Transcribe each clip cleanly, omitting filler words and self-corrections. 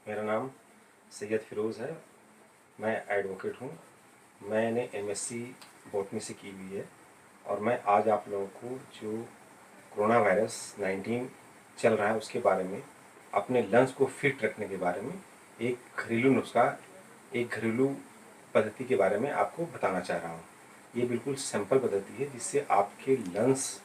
मेरा नाम सैयद फ़िरोज़ है। मैं एडवोकेट हूँ। मैंने एमएससी बॉटनी से की हुई है और मैं आज आप लोगों को जो कोरोना वायरस 19 चल रहा है उसके बारे में, अपने लंग्स को फिट रखने के बारे में, एक घरेलू नुस्खा, एक घरेलू पद्धति के बारे में आपको बताना चाह रहा हूँ। ये बिल्कुल सिंपल पद्धति है जिससे आपके लंग्स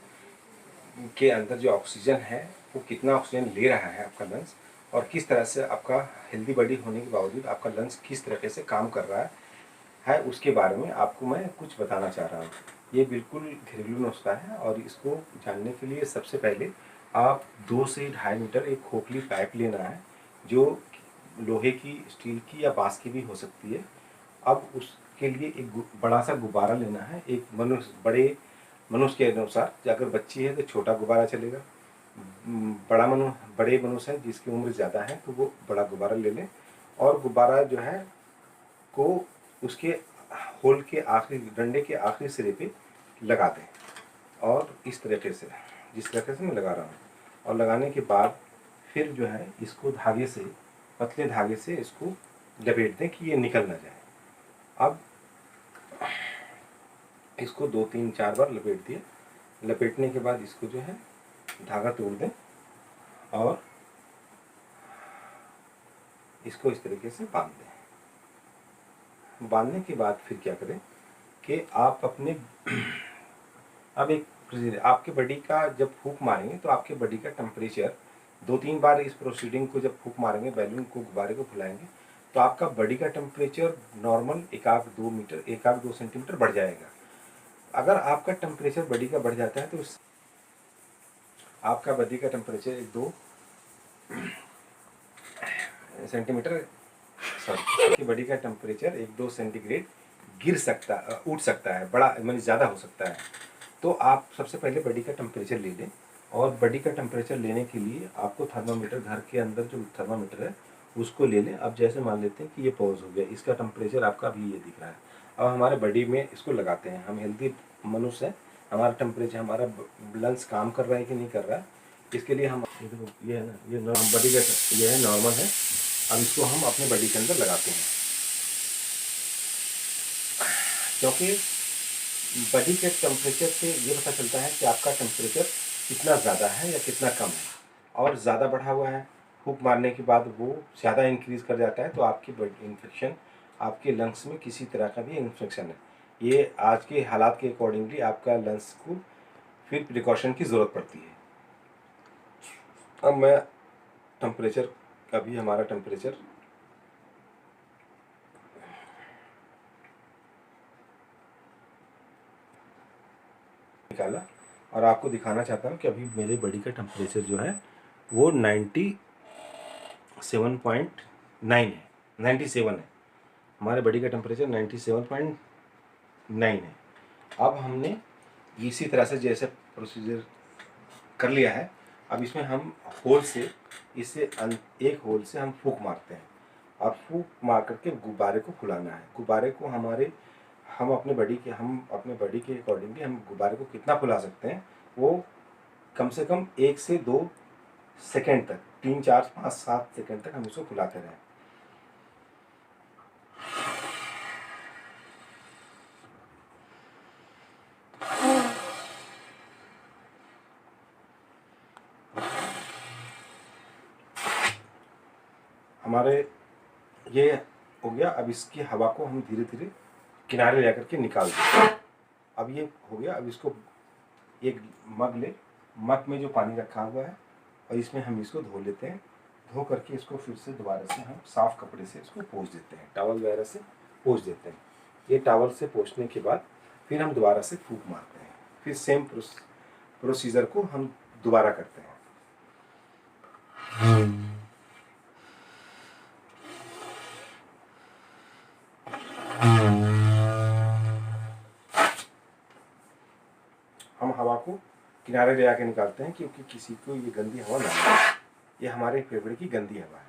के अंदर जो ऑक्सीजन है वो कितना ऑक्सीजन ले रहा है आपका लंग्स, और किस तरह से आपका हेल्दी बॉडी होने के बावजूद आपका लंग्स किस तरीके से काम कर रहा है उसके बारे में आपको मैं कुछ बताना चाह रहा हूँ। ये बिल्कुल घरेलू नुस्खा है और इसको जानने के लिए सबसे पहले आप 2 से 2.5 मीटर एक खोखली पाइप लेना है, जो लोहे की, स्टील की या बांस की भी हो सकती है। अब उसके लिए एक बड़ा सा गुब्बारा लेना है। एक बड़े मनुष्य के अनुसार, अगर बच्ची है तो छोटा गुब्बारा चलेगा, बड़े मनुष्य हैं जिसकी उम्र ज़्यादा है तो वो बड़ा गुब्बारा ले लें, और गुब्बारा जो है को उसके होल के आखिरी, डंडे के आखिरी सिरे पे लगा दें, और इस तरीके से, जिस तरीके से मैं लगा रहा हूँ, और लगाने के बाद फिर जो है इसको धागे से, पतले धागे से इसको लपेट दें कि ये निकल ना जाए। अब इसको 2-3-4 बार लपेट दिए। लपेटने के बाद इसको जो है धागा तोड़ दें और इसको इस तरीके से बांध दें। बांधने के बाद फिर क्या करें कि आप अपने अब एक आपके बॉडी का जब फूंक मारेंगे तो आपके बॉडी का टेम्परेचर 2-3 बार इस प्रोसीडिंग को जब फूंक मारेंगे, बैलून को, गुब्बारे को फुलाएंगे, तो आपका बॉडी का टेम्परेचर नॉर्मल 1-2 सेंटीमीटर बढ़ जाएगा। अगर आपका टेम्परेचर बॉडी का बढ़ जाता है तो आपका बॉडी का टेम्परेचर 1-2 सेंटीमीटर, सॉरी, की बॉडी का टेम्परेचर 1-2 सेंटीग्रेड उठ सकता है, बड़ा माने ज़्यादा हो सकता है। तो आप सबसे पहले बॉडी का टेम्परेचर ले लें, और बॉडी का टेम्परेचर लेने के लिए आपको थर्मामीटर, घर के अंदर जो थर्मामीटर है उसको ले लें। अब जैसे मान लेते हैं कि ये पॉज हो गया, इसका टेम्परेचर आपका अभी ये दिख रहा है। अब हमारे बॉडी में इसको लगाते हैं, हम हेल्दी मनुष्य हैं, हमारा टेम्परेचर, हमारा लंग्स काम कर रहा है कि नहीं कर रहा है, इसके लिए हम, ये है ना, ये बॉडी का ये है, नॉर्मल है। अब इसको हम अपने बॉडी के अंदर लगाते हैं, क्योंकि बॉडी के टेम्परेचर से ये पता चलता है कि आपका टेम्परेचर कितना ज़्यादा है या कितना कम है। और ज़्यादा बढ़ा हुआ है, फूंक मारने के बाद वो ज़्यादा इंक्रीज़ कर जाता है, तो आपकी इन्फेक्शन, आपके लंग्स में किसी तरह का भी इन्फेक्शन है, ये आज के हालात के अकॉर्डिंगली आपका लंग्स को फिर प्रिकॉशन की ज़रूरत पड़ती है। अब मैं टेम्परेचर, अभी हमारा टेम्परेचर निकाला और आपको दिखाना चाहता हूँ कि अभी मेरे बॉडी का टेम्परेचर जो है वो 97.9 है, 97 है। हमारे बॉडी का टेम्परेचर 97.9 है। अब हमने इसी तरह से जैसे प्रोसीजर कर लिया है, अब इसमें हम होल से, इसे एक होल से हम फूंक मारते हैं, और फूंक मार करके गुब्बारे को फुलाना है। गुब्बारे को हम अपने बॉडी के अकॉर्डिंगली हम गुब्बारे को कितना फुला सकते हैं, वो कम से कम 1 से 2 सेकेंड तक, 3, 4, 5, 7 सेकेंड तक हम इसको फुलाते रहें। हमारे ये हो गया। अब इसकी हवा को हम धीरे धीरे किनारे ले करके निकाल दें। अब ये हो गया। अब इसको एक मग ले, मग में जो पानी रखा हुआ है, और इसमें हम इसको धो लेते हैं। धो करके इसको फिर से दोबारा से हम साफ कपड़े से इसको पोंछ देते हैं, टॉवल वगैरह से पोंछ देते हैं। ये टॉवल से पोंछने के बाद फिर हम दोबारा से फूंक मारते हैं। फिर सेम प्रोसीजर को हम दोबारा करते हैं। हम हवा को किनारे ले आके निकालते हैं, क्योंकि किसी को ये गंदी हवा ना लगे। ये हमारे फेफड़े की गंदी हवा है।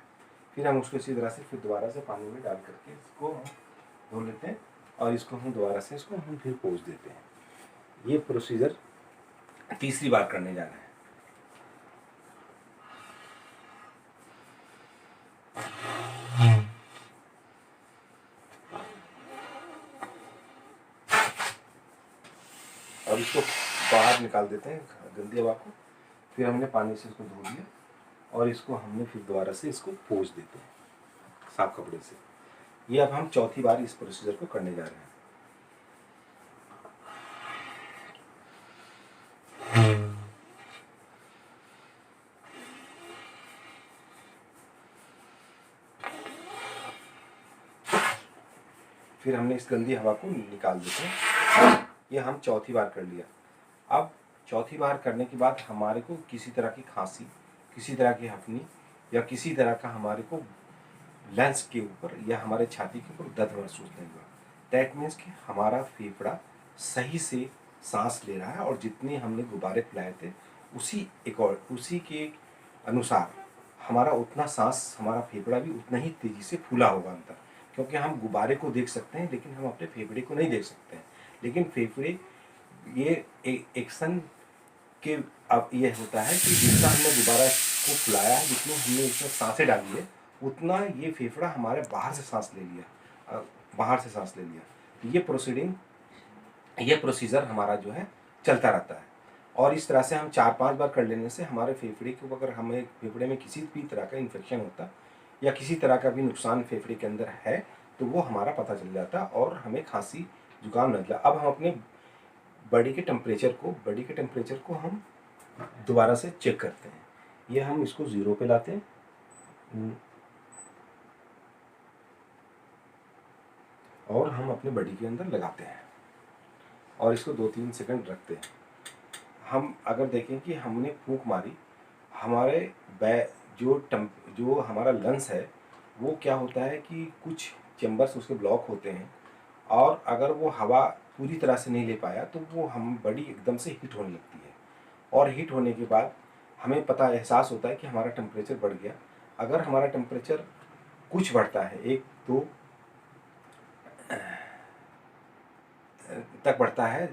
फिर हम उसको इसी तरह से फिर दोबारा से पानी में डाल करके इसको हम धो लेते हैं, और इसको हम दोबारा से इसको हम फिर पोंछ देते हैं। ये प्रोसीजर तीसरी बार करने जा रहे हैं। और इसको बाहर निकाल देते हैं गंदी हवा को। फिर हमने पानी से इसको धो दिया और इसको हमने फिर दोबारा से इसको पोंछ देते हैं साफ कपड़े से। ये अब हम चौथी बार इस प्रोसीजर को करने जा रहे हैं। फिर हमने इस गंदी हवा को निकाल देते हैं। ये हम चौथी बार कर लिया। अब चौथी बार करने के बाद हमारे को किसी तरह की खांसी, किसी तरह की हफनी या किसी तरह का हमारे को लंग्स के ऊपर या हमारे छाती के ऊपर दर्द महसूस नहीं हुआ। दैट मीन्स कि हमारा फेफड़ा सही से सांस ले रहा है और जितने हमने गुब्बारे फैलाए थे उसी के अनुसार हमारा उतना सांस, हमारा फेफड़ा भी उतना ही तेजी से फूला होगा अंदर। क्योंकि हम गुब्बारे को देख सकते हैं लेकिन हम अपने फेफड़े को नहीं देख सकते हैं। लेकिन फेफड़े ये एक्शन के अब ये होता है कि जितना हमने गुब्बारा को फुलाया है, जितनी हमने इसमें सांसें डाली है, उतना ये फेफड़ा हमारे बाहर से सांस ले लिया। तो ये प्रोसीजर हमारा जो है चलता रहता है। और इस तरह से हम 4-5 बार कर लेने से हमारे फेफड़े को, अगर हमें फेफड़े में किसी भी तरह का इन्फेक्शन होता या किसी तरह का भी नुकसान फेफड़े के अंदर है तो वो हमारा पता चल जाता और हमें खांसी जुकाम न लगता। अब हम अपने बॉडी के टेम्परेचर को हम दोबारा से चेक करते हैं। ये हम इसको 0 पे लाते हैं और हम अपने बॉडी के अंदर लगाते हैं और इसको 2-3 सेकंड रखते हैं। हम अगर देखें कि हमने फूंक मारी, हमारे जो हमारा लंग्स है वो क्या होता है कि कुछ चैम्बर्स उसके ब्लॉक होते हैं और अगर वो हवा पूरी तरह से नहीं ले पाया तो वो हम बॉडी एकदम से हीट होने लगती है और हीट होने के बाद हमें एहसास होता है कि हमारा टेम्परेचर बढ़ गया। अगर हमारा टेम्परेचर कुछ बढ़ता है, 1-2 तक बढ़ता है,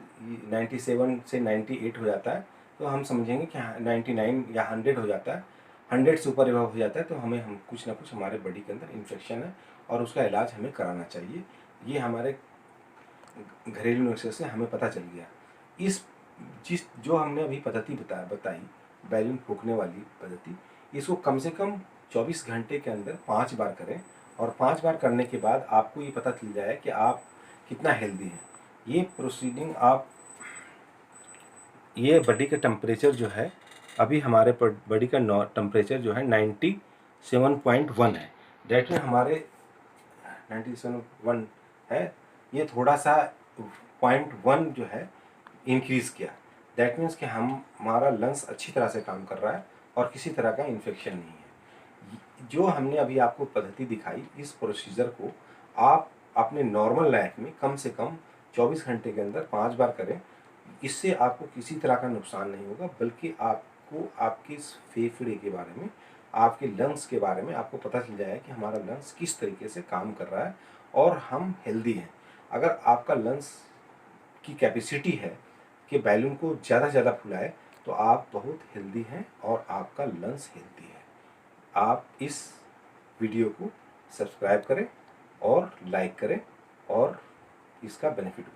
97 से 98 हो जाता है तो हम समझेंगे कि 99 या 100 हो जाता है, 100 से ऊपर हो जाता है तो हम कुछ ना कुछ हमारे बॉडी के अंदर इन्फेक्शन है और उसका इलाज हमें कराना चाहिए। ये हमारे घरेलू नुस्खे से हमें पता चल गया। जो हमने अभी पद्धति बताई बैलून फूंकने वाली पद्धति, इसको कम से कम 24 घंटे के अंदर 5 बार करें और 5 बार करने के बाद आपको ये पता चल जाए कि आप कितना हेल्दी हैं। ये प्रोसीडिंग ये बॉडी का टेम्परेचर जो है, अभी हमारे बॉडी का टेम्परेचर जो है 97.1 है। डेट में हमारे 97.1 है, ये थोड़ा सा 0.1 जो है इंक्रीज़ किया। दैट मीन्स कि हमारा लंग्स अच्छी तरह से काम कर रहा है और किसी तरह का इन्फेक्शन नहीं है। जो हमने अभी आपको पद्धति दिखाई, इस प्रोसीजर को आप अपने नॉर्मल लाइफ में कम से कम 24 घंटे के अंदर 5 बार करें। इससे आपको किसी तरह का नुकसान नहीं होगा, बल्कि आपको आपके फेफड़े के बारे में, आपके लंग्स के बारे में आपको पता चल जाएगा कि हमारा लंग्स किस तरीके से काम कर रहा है और हम हेल्दी हैं। अगर आपका लंग्स की कैपेसिटी है कि बैलून को ज़्यादा से ज़्यादा फुलाए तो आप बहुत हेल्दी हैं और आपका लंग्स हेल्दी है। आप इस वीडियो को सब्सक्राइब करें और लाइक करें और इसका बेनिफिट